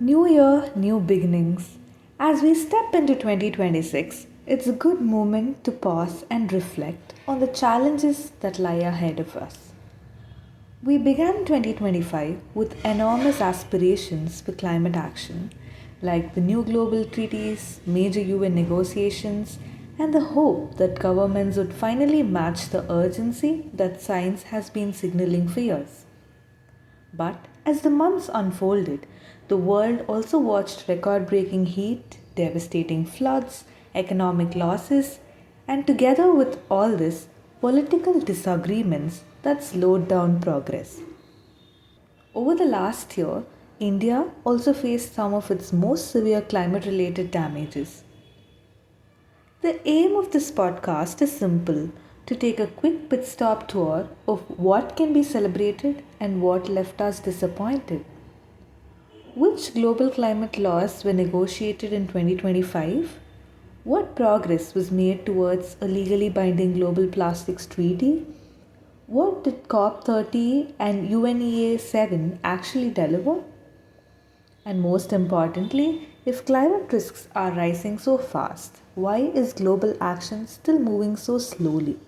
New year, new beginnings. As we step into 2026, it's a good moment to pause and reflect on the challenges that lie ahead of us. We began 2025 with enormous aspirations for climate action, like the new global treaties, major UN negotiations, and the hope that governments would finally match the urgency that science has been signaling for years. But as the months unfolded, the world also watched record breaking heat, devastating floods, economic losses, and together with all this, political disagreements that slowed down progress. Over the last year, India also faced some of its most severe climate related damages. The aim of this podcast is simple, to take a quick pit stop tour of what can be celebrated and what left us disappointed. Which global climate laws were negotiated in 2025? What progress was made towards a legally binding global plastics treaty? What did COP30 and UNEA 7 actually deliver? And most importantly, if climate risks are rising so fast, why is global action still moving so slowly?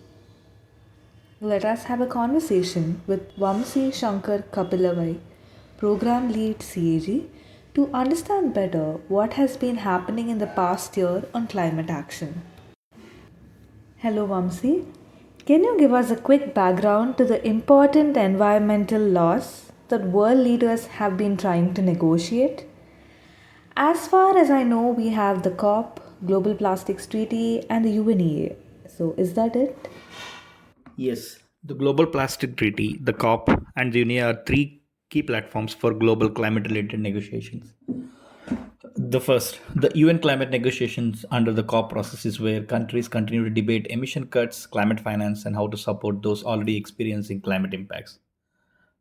Let us have a conversation with Vamsi Shankar Kapilavai, Program Lead CAG, to understand better what has been happening in the past year on climate action. Hello Vamsi, can you give us a quick background to the important environmental laws that world leaders have been trying to negotiate? As far as I know, we have the COP, Global Plastics Treaty, and the UNEA. So, is that it? Yes, the Global Plastic Treaty, the COP, and the UNEA are three key platforms for global climate related negotiations. The first, the UN climate negotiations under the COP process is where countries continue to debate emission cuts, climate finance, and how to support those already experiencing climate impacts.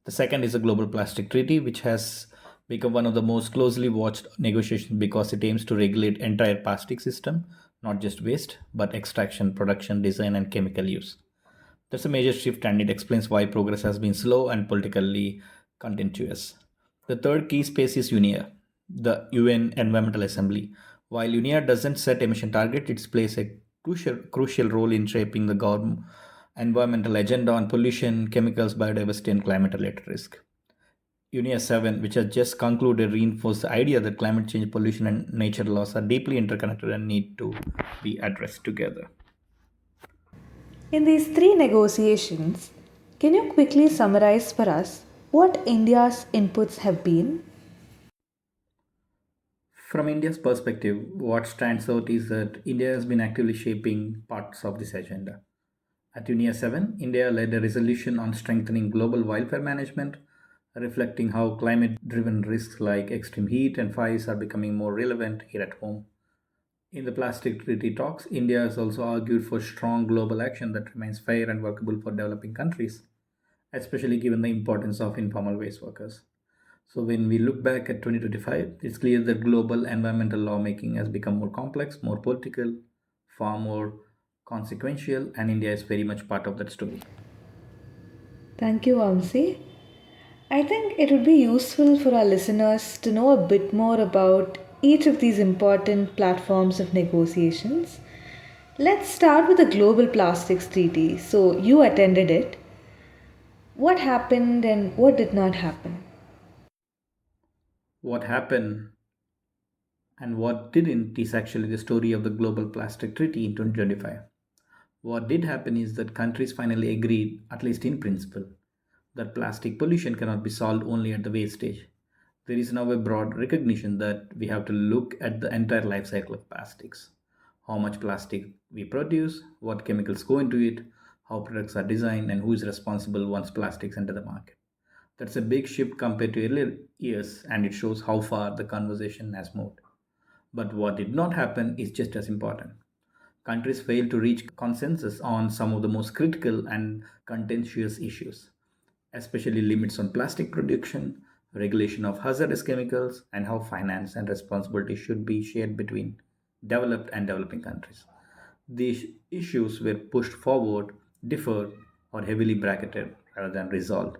The second is the Global Plastic Treaty, which has become one of the most closely watched negotiations because it aims to regulate entire plastic system, not just waste, but extraction, production, design, and chemical use. That's a major shift, and it explains why progress has been slow and politically contentious. The third key space is UNEA, the UN Environmental Assembly. While UNEA doesn't set emission targets, it plays a crucial role in shaping the government environmental agenda on pollution, chemicals, biodiversity, and climate related risk. UNEA 7, which has just concluded, reinforced the idea that climate change, pollution, and nature loss are deeply interconnected and need to be addressed together. In these three negotiations, can you quickly summarize for us what India's inputs have been? From India's perspective, what stands out is that India has been actively shaping parts of this agenda. At UNEA 7, India led a resolution on strengthening global wildfire management, reflecting how climate driven risks like extreme heat and fires are becoming more relevant here at home. In the plastic treaty talks, India has also argued for strong global action that remains fair and workable for developing countries, especially given the importance of informal waste workers. So, when we look back at 2025, it's clear that global environmental lawmaking has become more complex, more political, far more consequential, and India is very much part of that story. Thank you, Vamsi. I think it would be useful for our listeners to know a bit more about each of these important platforms of negotiations. Let's start with the Global Plastics Treaty. So, you attended it. What happened and what did not happen? What happened and what didn't is actually the story of the Global Plastic Treaty in 2025. What did happen is that countries finally agreed, at least in principle, that plastic pollution cannot be solved only at the waste stage. There is now a broad recognition that we have to look at the entire life cycle of plastics. How much plastic we produce, what chemicals go into it, how products are designed, and who is responsible once plastics enter the market. That's a big shift compared to earlier years, and it shows how far the conversation has moved. But what did not happen is just as important. Countries failed to reach consensus on some of the most critical and contentious issues, especially limits on plastic production, regulation of hazardous chemicals, and how finance and responsibility should be shared between developed and developing countries. These issues were pushed forward, deferred, or heavily bracketed rather than resolved.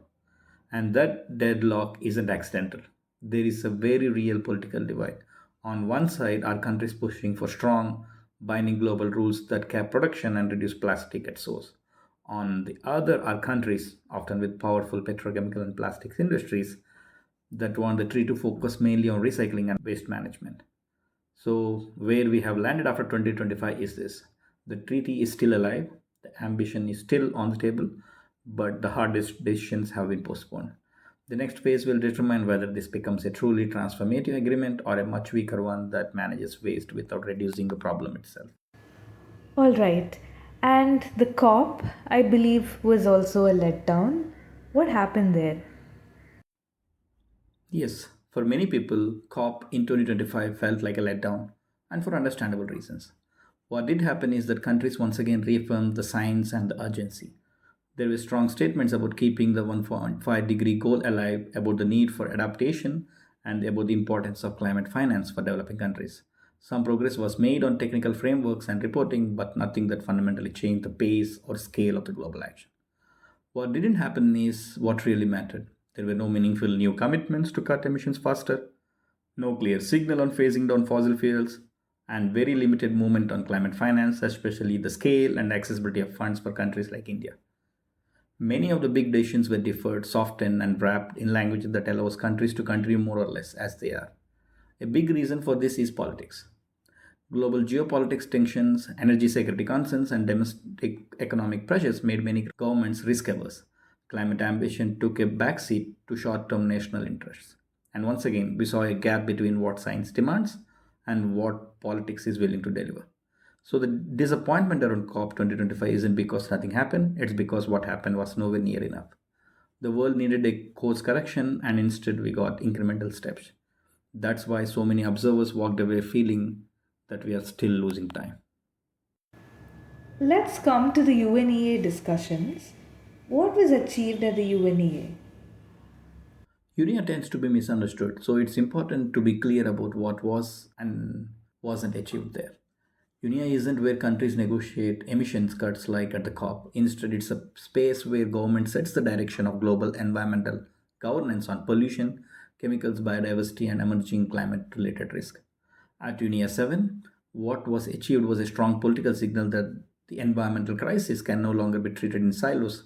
And that deadlock isn't accidental. there is a very real political divide. On one side, our countries pushing for strong, binding global rules that cap production and reduce plastic at source. On the other are countries, often with powerful petrochemical and plastics industries, that want the tree to focus mainly on recycling and waste management. So, where we have landed after 2025 is this: the treaty is still alive, the ambition is still on the table, but the hardest decisions have been postponed. The next phase will determine whether this becomes a truly transformative agreement or a much weaker one that manages waste without reducing the problem itself. All right. And the COP, I believe, was also a letdown. What happened there? Yes, for many people, COP in 2025 felt like a letdown, and for understandable reasons. What did happen is that countries once again reaffirmed the science and the urgency. There were strong statements about keeping the 1.5-degree goal alive, about the need for adaptation, and about the importance of climate finance for developing countries. Some progress was made on technical frameworks and reporting, but nothing that fundamentally changed the pace or scale of the global action. What didn't happen is what really mattered. There were no meaningful new commitments to cut emissions faster, no clear signal on phasing down fossil fuels, and very limited movement on climate finance, especially the scale and accessibility of funds for countries like India. Many of the big decisions were deferred, softened, and wrapped in language that allows countries to continue more or less as they are. A big reason for this is politics. Global geopolitics tensions, energy security concerns, and domestic economic pressures made many governments risk averse. Climate ambition took a backseat to short term national interests. And once again, we saw a gap between what science demands and what politics is willing to deliver. So the disappointment around COP 2025 isn't because nothing happened, it's because what happened was nowhere near enough. The world needed a course correction, and instead we got incremental steps. That's why so many observers walked away feeling that we are still losing time. Let's come to the UNEA discussions. What was achieved at the UNEA? UNEA tends to be misunderstood, so it's important to be clear about what was and wasn't achieved there. UNEA isn't where countries negotiate emissions cuts like at the COP. Instead, it's a space where government sets the direction of global environmental governance on pollution, chemicals, biodiversity, and emerging climate related risk. At UNEA 7, what was achieved was a strong political signal that the environmental crisis can no longer be treated in silos.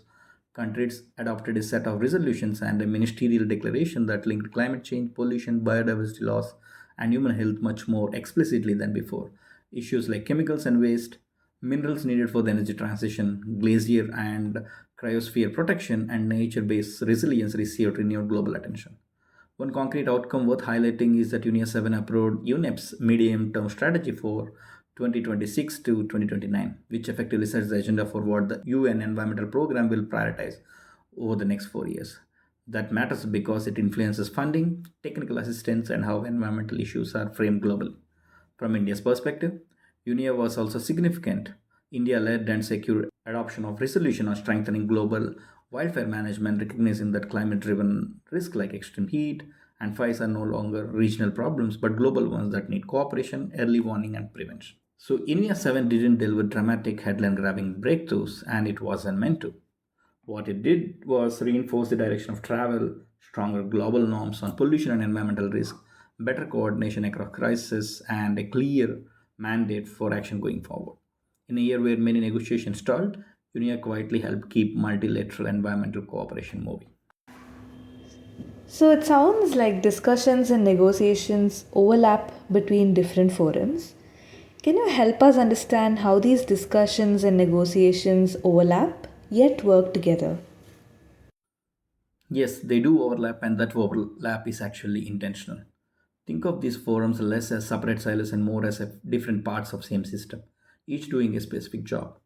Countries adopted a set of resolutions and a ministerial declaration that linked climate change, pollution, biodiversity loss, and human health much more explicitly than before. Issues like chemicals and waste, minerals needed for the energy transition, glacier and cryosphere protection, and nature based resilience received renewed global attention. One concrete outcome worth highlighting is that UNEA 7 approved UNEP's medium term strategy for 2026 to 2029, which effectively sets the agenda for what the UN Environmental Program will prioritize over the next 4 years. That matters because it influences funding, technical assistance, and how environmental issues are framed globally. From India's perspective, UNEA was also significant. India led and secured adoption of resolution on strengthening global wildfire management, recognizing that climate driven risks like extreme heat and fires are no longer regional problems but global ones that need cooperation, early warning, and prevention. So, India 7 didn't deliver dramatic headline grabbing breakthroughs, and it wasn't meant to. What it did was reinforce the direction of travel, stronger global norms on pollution and environmental risk, better coordination across crises, and a clear mandate for action going forward. In a year where many negotiations stalled, UNEA quietly helped keep multilateral environmental cooperation moving. So it sounds like discussions and negotiations overlap between different forums. Can you help us understand how these discussions and negotiations overlap yet work together? Yes, they do overlap, and that overlap is actually intentional. Think of these forums less as separate silos and more as different parts of same system, each doing a specific job.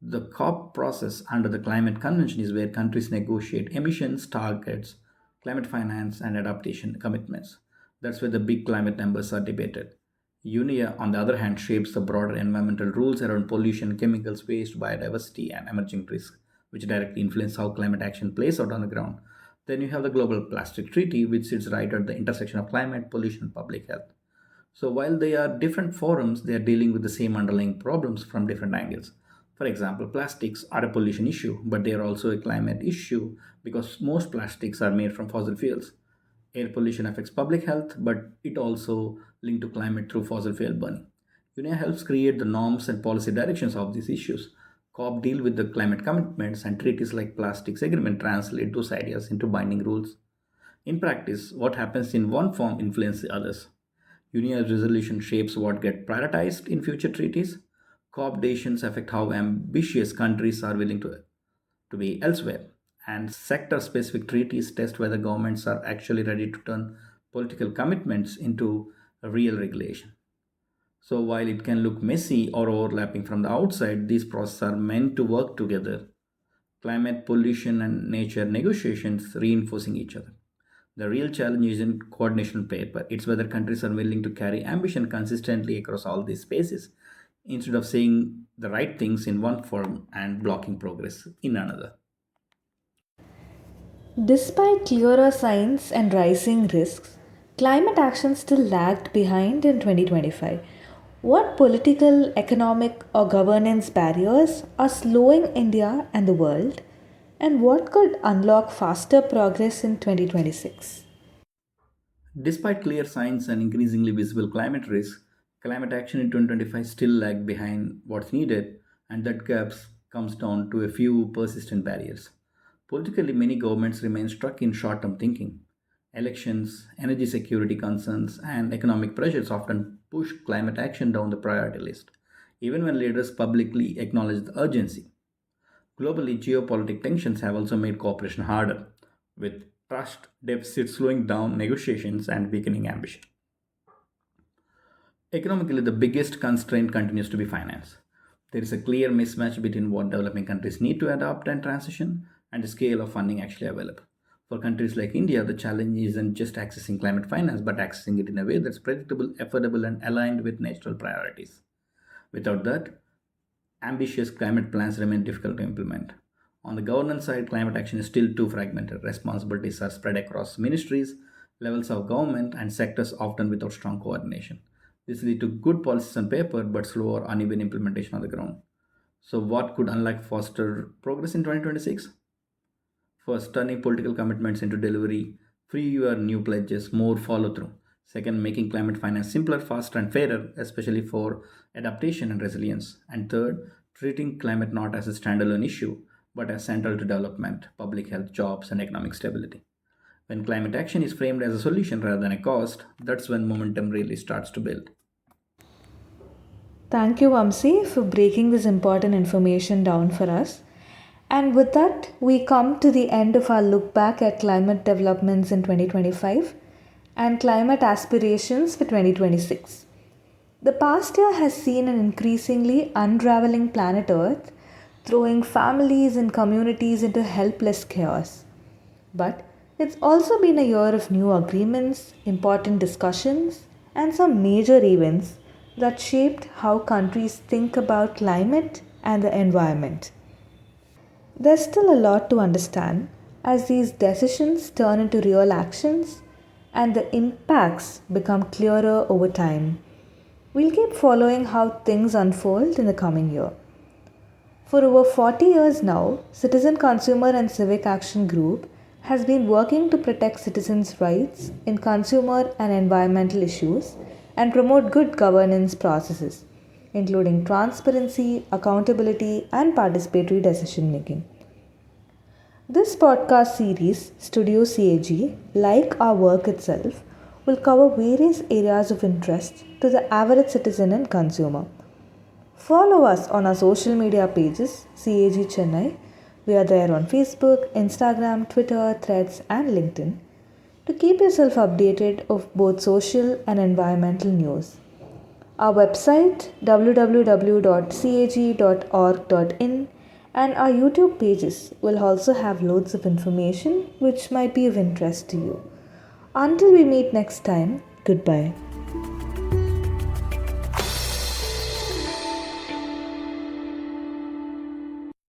The COP process under the Climate Convention is where countries negotiate emissions targets, climate finance, and adaptation commitments. That's where the big climate numbers are debated. UNEA, on the other hand, shapes the broader environmental rules around pollution, chemicals, waste, biodiversity, and emerging risks, which directly influence how climate action plays out on the ground. Then you have the Global Plastic Treaty, which sits right at the intersection of climate, pollution, and public health. So while they are different forums, they are dealing with the same underlying problems from different angles. For example, plastics are a pollution issue, but they are also a climate issue because most plastics are made from fossil fuels. Air pollution affects public health, but it also linked to climate through fossil fuel burning. UNEA helps create the norms and policy directions of these issues. COP deal with the climate commitments, and treaties like plastics agreement translate those ideas into binding rules. In practice, what happens in one form influences others. UNEA resolution shapes what gets prioritized in future treaties. COP decisions affect how ambitious countries are willing to be elsewhere. And sector specific treaties test whether governments are actually ready to turn political commitments into a real regulation. So, while it can look messy or overlapping from the outside, these processes are meant to work together. Climate, pollution, and nature negotiations reinforcing each other. The real challenge isn't coordination on paper, it's whether countries are willing to carry ambition consistently across all these spaces instead of saying the right things in one form and blocking progress in another. Despite clearer signs and rising risks, climate action still lagged behind in 2025. What political, economic, or governance barriers are slowing India and the world, and what could unlock faster progress in 2026? Despite clear signs and increasingly visible climate risks, climate action in 2025 still lagged behind what's needed, and that gap comes down to a few persistent barriers. Politically, many governments remain stuck in short term thinking. Elections, energy security concerns, and economic pressures often push climate action down the priority list, even when leaders publicly acknowledge the urgency. Globally, geopolitical tensions have also made cooperation harder, with trust deficits slowing down negotiations and weakening ambition. Economically, the biggest constraint continues to be finance. There is a clear mismatch between what developing countries need to adapt and transition and the scale of funding actually available. For countries like India, the challenge isn't just accessing climate finance, but accessing it in a way that's predictable, affordable, and aligned with national priorities. Without that, ambitious climate plans remain difficult to implement. On the governance side, climate action is still too fragmented. Responsibilities are spread across ministries, levels of government, and sectors often without strong coordination. This leads to good policies on paper but slow or uneven implementation on the ground. So, what could unlock faster progress in 2026? First, turning political commitments into delivery, fewer new pledges, more follow through. Second, making climate finance simpler, faster, and fairer, especially for adaptation and resilience. And third, treating climate not as a standalone issue, but as central to development, public health, jobs, and economic stability. When climate action is framed as a solution rather than a cost, that's when momentum really starts to build. Thank you, Vamsi, for breaking this important information down for us. And with that, we come to the end of our look back at climate developments in 2025 and climate aspirations for 2026. The past year has seen an increasingly unraveling planet Earth, throwing families and communities into helpless chaos. But it's also been a year of new agreements, important discussions, and some major events that shaped how countries think about climate and the environment. There's still a lot to understand as these decisions turn into real actions and the impacts become clearer over time. We'll keep following how things unfold in the coming year. For over 40 years now, Citizen Consumer and Civic Action Group has been working to protect citizens' rights in consumer and environmental issues and promote good governance processes, including transparency, accountability, and participatory decision making. This podcast series, Studio CAG, like our work itself, will cover various areas of interest to the average citizen and consumer. Follow us on our social media pages, CAG Chennai. We are there on Facebook, Instagram, Twitter, Threads, and LinkedIn to keep yourself updated of both social and environmental news. Our website www.cag.org.in and our YouTube pages will also have loads of information which might be of interest to you. Until we meet next time, goodbye.